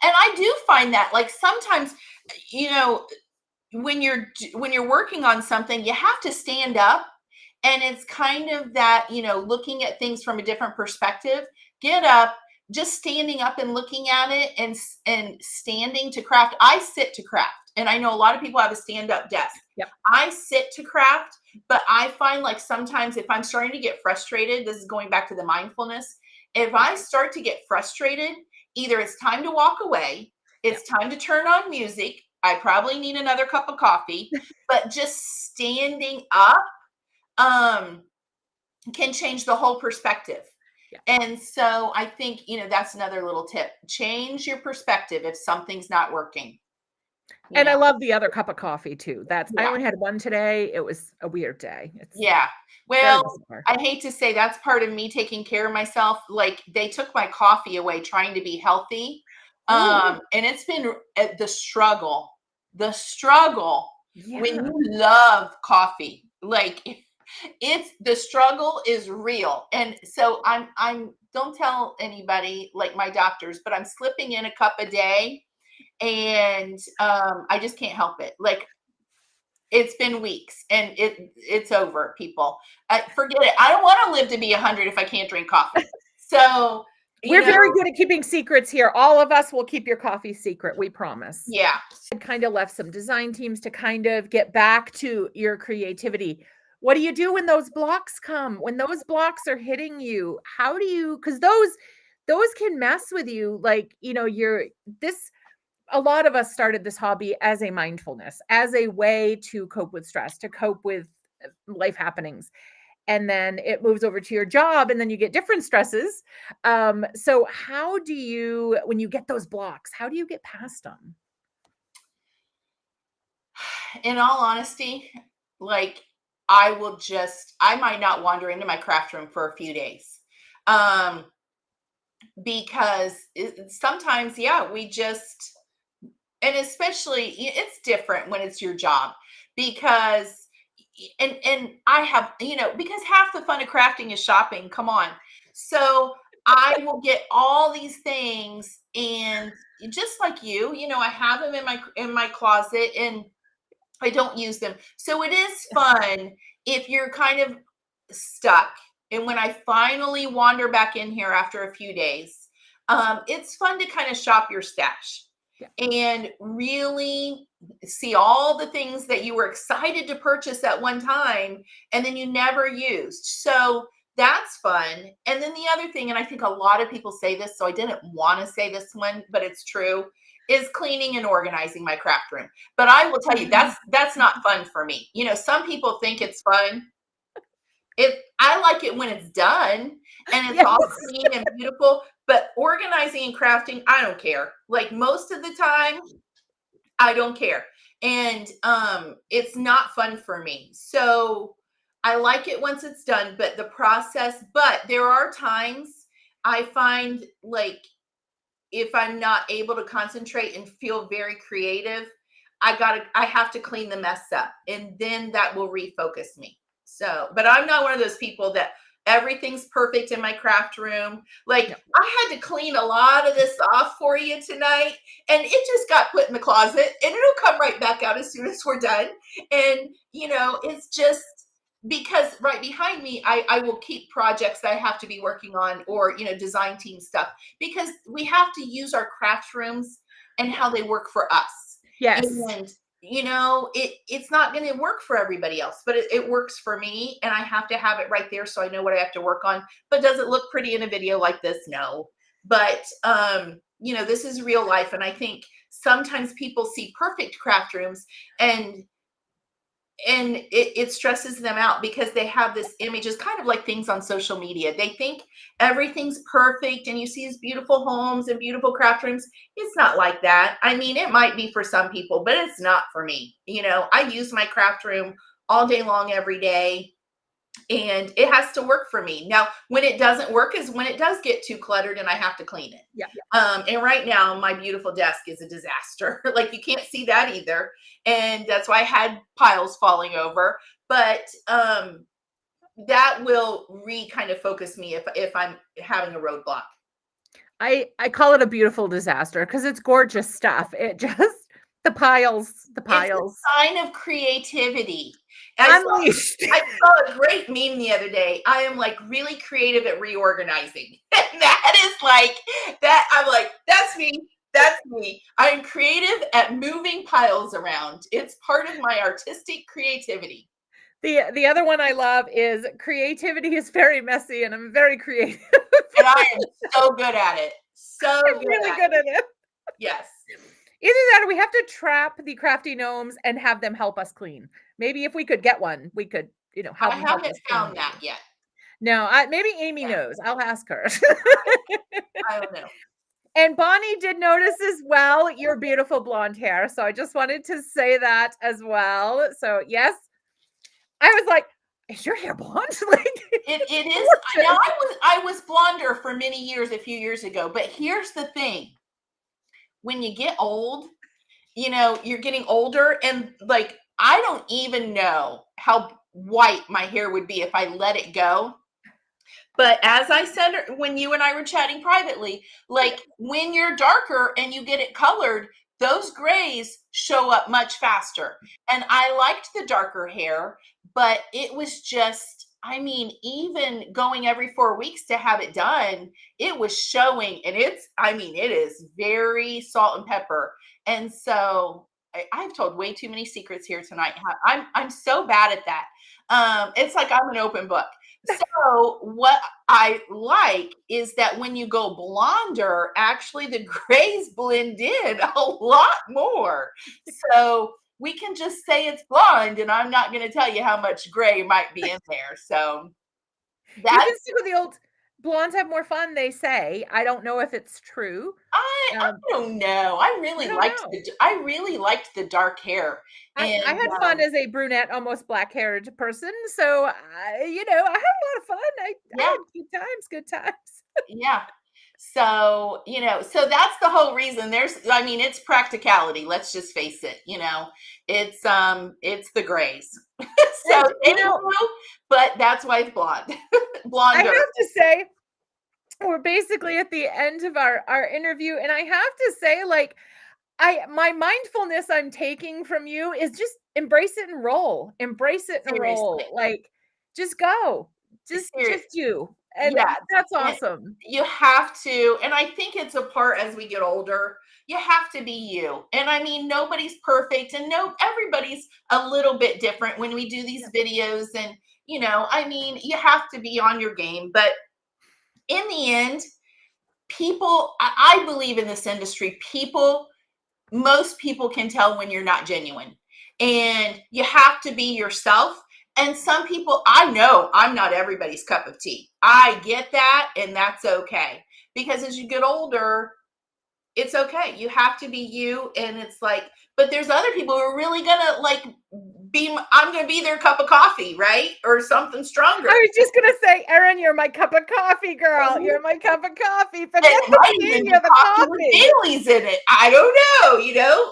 I do find that, like, sometimes, when you're working on something, you have to stand up, and it's kind of that, looking at things from a different perspective. Get up. Just standing up and looking at it and standing to craft. I sit to craft, and I know a lot of people have a stand-up desk. Yep. I sit to craft, but I find like sometimes if I'm starting to get frustrated, this is going back to the mindfulness. If I start to get frustrated, either it's time to walk away, it's time to turn on music. I probably need another cup of coffee, but just standing up can change the whole perspective. Yeah. And so I think, that's another little tip. Change your perspective if something's not working. And I love the other cup of coffee too. I only had one today. It was a weird day. Well, I hate to say that's part of me taking care of myself. Like, they took my coffee away trying to be healthy. And it's been the struggle when Yeah. you love coffee, like the struggle is real. And so I'm don't tell anybody like my doctors, but I'm slipping in a cup a day, and I just can't help it. Like, it's been weeks, and it's over, people. Forget it. I don't want to live to be 100 if I can't drink coffee. So, We're very good at keeping secrets here. All of us will keep your coffee secret, we promise. yeah. I kind of left some design teams to kind of get back to your creativity. What do you do when those blocks come? When those blocks are hitting you, how do you, because those can mess with you. Like, you're this a lot of us started this hobby as a mindfulness, as a way to cope with stress, to cope with life happenings. And then it moves over to your job, and then you get different stresses. So how do you, when you get those blocks, how do you get past them? In all honesty, like, I might not wander into my craft room for a few days. Um, because sometimes, yeah, we just, and especially it's different when it's your job, because and I have, because half the fun of crafting is shopping, come on. So I will get all these things, and just like I have them in my closet, and I don't use them. So it is fun if you're kind of stuck. And when I finally wander back in here after a few days, it's fun to kind of shop your stash Yeah. and really see all the things that you were excited to purchase at one time and then you never used. So that's fun. And then the other thing, and I think a lot of people say this, so I didn't want to say this one, but it's true, is cleaning and organizing my craft room. But I will tell you, that's not fun for me. Some people think it's fun. I like it when it's done and it's Yes. all clean and beautiful, but organizing and crafting, I don't care. Like, most of the time, I don't care. And it's not fun for me. So I like it once it's done, but there are times I find, like, if I'm not able to concentrate and feel very creative, I have to clean the mess up, and then that will refocus me. So, but I'm not one of those people that everything's perfect in my craft room. Like, No. I had to clean a lot of this off for you tonight, and it just got put in the closet, and it'll come right back out as soon as we're done. And, it's just because right behind me, I will keep projects that I have to be working on, or, design team stuff, because we have to use our craft rooms and how they work for us. Yes. And, it's not going to work for everybody else, but it works for me, and I have to have it right there so I know what I have to work on. But does it look pretty in a video like this? No. But, this is real life. And I think sometimes people see perfect craft rooms, and it stresses them out because they have this image. It's kind of like things on social media. They think everything's perfect, and you see these beautiful homes and beautiful craft rooms. It's not like that. I mean, it might be for some people, but it's not for me. I use my craft room all day long, every day, and it has to work for me. Now, when it doesn't work is when it does get too cluttered and I have to clean it. Yeah. And right now, my beautiful desk is a disaster. Like, you can't see that either. And that's why I had piles falling over. But that will kind of focus me if I'm having a roadblock. I call it a beautiful disaster because it's gorgeous stuff. It just, the piles. It's a sign of creativity. Unleashed. I saw a great meme the other day. I am, like, really creative at reorganizing. And that is like, that I'm like, that's me. That's me. I'm creative at moving piles around. It's part of my artistic creativity. The other one I love is creativity is very messy, and I'm very creative. And I am so good at it. I'm really good at it. Yes. Either that or we have to trap the crafty gnomes and have them help us clean. Maybe if we could get one, we could, have I them help haven't us clean. found that yet. No, maybe Amy knows. I'll ask her. I don't know. And Bonnie did notice as well your beautiful blonde hair. So I just wanted to say that as well. So yes, I was like, is your hair blonde? Like, it is. Now, I was blonder for many years, a few years ago. But here's the thing: when you get old, you're getting older, and, like, I don't even know how white my hair would be if I let it go. But as I said when you and I were chatting privately, like when you're darker and you get it colored, those grays show up much faster. And I liked the darker hair, but it was just, I mean, even going every 4 weeks to have it done, it was showing. And it's, I mean, it is very salt and pepper. And so I've told way too many secrets here tonight. I'm so bad at that. It's like I'm an open book. So what I like is that when you go blonder, actually the grays blend in a lot more. So we can just say it's blonde, and I'm not going to tell you how much gray might be in there. So You that's can stick with the old blondes have more fun, they say. I don't know if it's true. I don't know. I I really don't liked know. the dark hair, I and had fun as a brunette, almost black-haired person, so I had a lot of fun. I yeah, had good times. yeah. So, so that's the whole reason. I mean, it's practicality. Let's just face it, it's the grays. So, And, anywho, but that's why it's blonde, I have blonder. to say, we're basically at the end of our interview, and I have to say, like, my mindfulness I'm taking from you is just embrace it and roll. Embrace it and Seriously, roll. Like, just go. Just serious. do. And Yes, that's and awesome. you have to, and I think it's a part as we get older, you have to be you. And I mean, nobody's perfect, and no, everybody's a little bit different when we do these Yeah. videos. And I mean, you have to be on your game. But in the end, people, I believe in this industry, most people can tell when you're not genuine, and you have to be yourself. And some people, I know I'm not everybody's cup of tea. I get that, and that's okay, because as you get older, it's okay. You have to be you. And it's like, but there's other people who are really gonna like I'm gonna be their cup of coffee, right? Or something stronger. I was just gonna say, Erin, you're my cup of coffee, girl. You're my cup of coffee. And Forget it the might tea, even be you're the coffee with coffee. Bailey's in it. I don't know,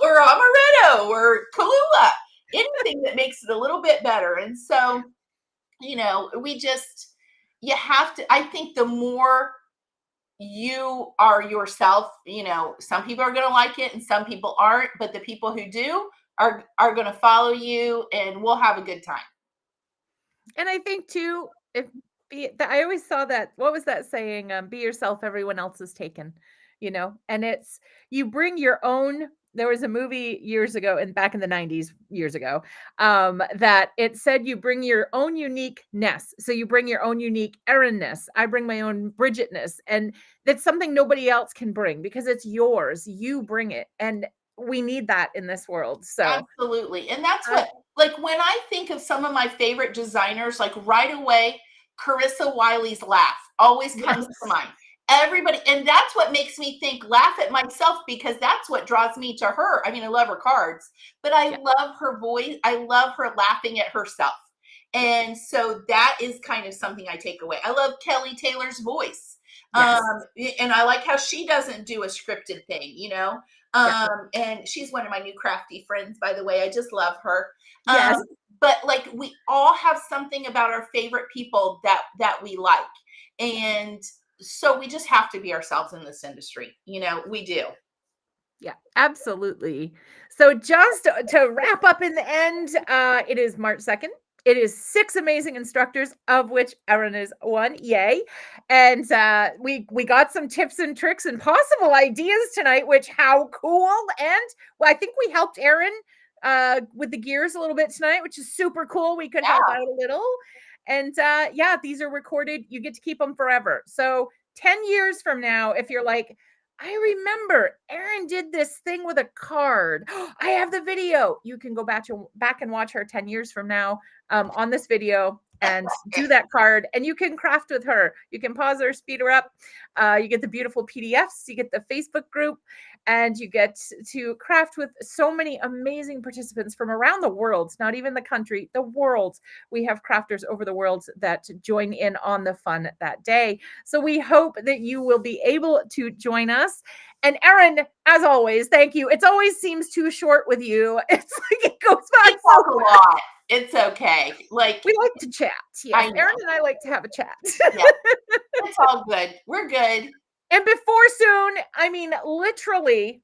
or amaretto or Kahlua, anything that makes it a little bit better. And so, you have to, I think the more you are yourself, some people are going to like it and some people aren't, but the people who do are going to follow you, and we'll have a good time. And I think too, if I always saw that, what was that saying? Be yourself, everyone else is taken, and it's, you bring your own. There was a movie years ago, and back in the 90s, years ago, that it said you bring your own uniqueness. So you bring your own unique Erinness. I bring my own Bridgetness. And that's something nobody else can bring because it's yours. You bring it. And we need that in this world. So Absolutely. And that's I, what, like, when I think of some of my favorite designers, like right away, Carissa Wiley's laugh always comes to yes. mind. Everybody, and that's what makes me laugh at myself, because that's what draws me to her. I mean, I love her cards, but I Yeah. love her voice. I love her laughing at herself. Yeah. And so that is kind of something I take away. I love Kelly Taylor's voice. Yes. And I like how she doesn't do a scripted thing, Yeah. and she's one of my new crafty friends, by the way. I just love her. Yes. But like, we all have something about our favorite people that we like. And so we just have to be ourselves in this industry. We do. Yeah, absolutely. So just to wrap up in the end, it is March 2nd. It is 6 amazing instructors, of which Erin is one. Yay. And we got some tips and tricks and possible ideas tonight, which how cool. And well, I think we helped Erin with the gears a little bit tonight, which is super cool. We could help Yeah. out a little. And yeah, these are recorded. You get to keep them forever. So 10 years from now, if you're like, I remember Erin did this thing with a card. I have the video. You can go back and watch her 10 years from now on this video and do that card, and you can craft with her. You can pause her, speed her up. You get the beautiful PDFs. You get the Facebook group, and you get to craft with so many amazing participants from around the world, not even the country, the world. We have crafters over the world that join in on the fun that day. So we hope that you will be able to join us. And Erin, as always, thank you. It always seems too short with you. It's like it goes by We so talk a fast. lot. It's okay. Like, We like to chat. Yes, I know. Erin and I like to have a chat. Yeah, it's all good. We're good. And before soon, I mean, literally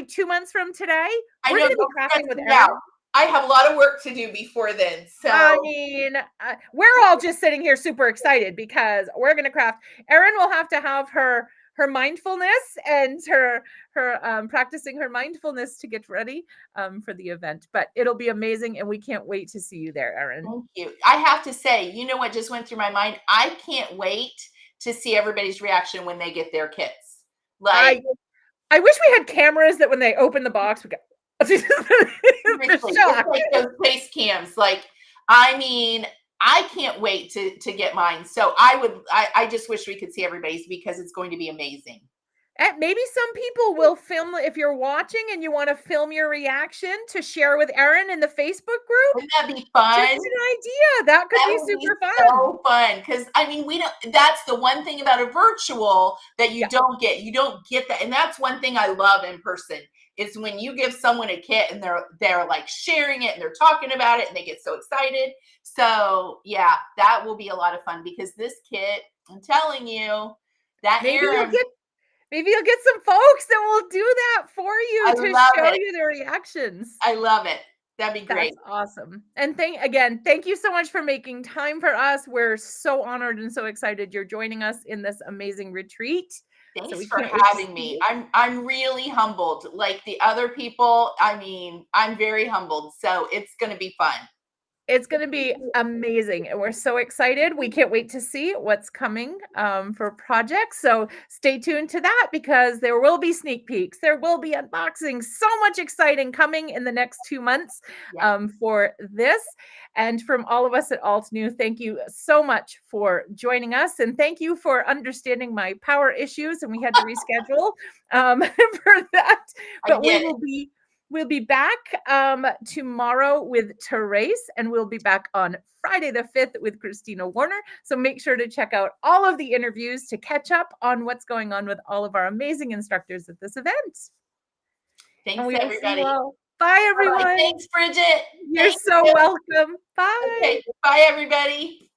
2 months from today, I we're know, going to be don't stress crafting with me Erin. out. I have a lot of work to do before then. I So mean, we're all just sitting here super excited because we're going to craft. Erin will have to have her mindfulness and her practicing her mindfulness to get ready for the event. But it'll be amazing, and we can't wait to see you there, Erin. thank you. I have to say, you know what just went through my mind? I can't wait to see everybody's reaction when they get their kits. Like, I wish we had cameras that when they open the box, we got the seriously, it's shock. like those face cams. Like, I mean, I can't wait to get mine. So I just wish we could see everybody's because it's going to be amazing. And maybe some people will film if you're watching and you want to film your reaction to share with Erin in the Facebook group. Wouldn't that be Just fun? an idea. That could That be would be super fun. so fun because I mean, we don't. That's the one thing about a virtual that you Yeah. don't get. You don't get that, and that's one thing I love in person is when you give someone a kit and they're like sharing it and they're talking about it and they get so excited. So yeah, that will be a lot of fun because this kit, I'm telling you, that Maybe Erin, you'll get some folks that will do that for you I to love show it. you their reactions. I love it. That'd be That's great. awesome. And thank you so much for making time for us. We're so honored and so excited you're joining us in this amazing retreat. So Thanks we for can't wait to see having me. you. I'm really humbled. Like the other people, I mean, I'm very humbled. So it's going to be fun. It's going to be amazing, and we're so excited. We can't wait to see what's coming for projects. So stay tuned to that because there will be sneak peeks. There will be unboxings. So much exciting coming in the next 2 months Yeah. for this. And from all of us at Alt New, thank you so much for joining us, and thank you for understanding my power issues. And we had to reschedule for that, I but get it. we'll be back tomorrow with Therese, and we'll be back on Friday the 5th with Christina Warner. So make sure to check out all of the interviews to catch up on what's going on with all of our amazing instructors at this event. And Thanks, we will see you everybody. all. Bye, All right. everyone. Thanks, Bridget. You're Thank so you. welcome. Bye. Okay. Bye, everybody.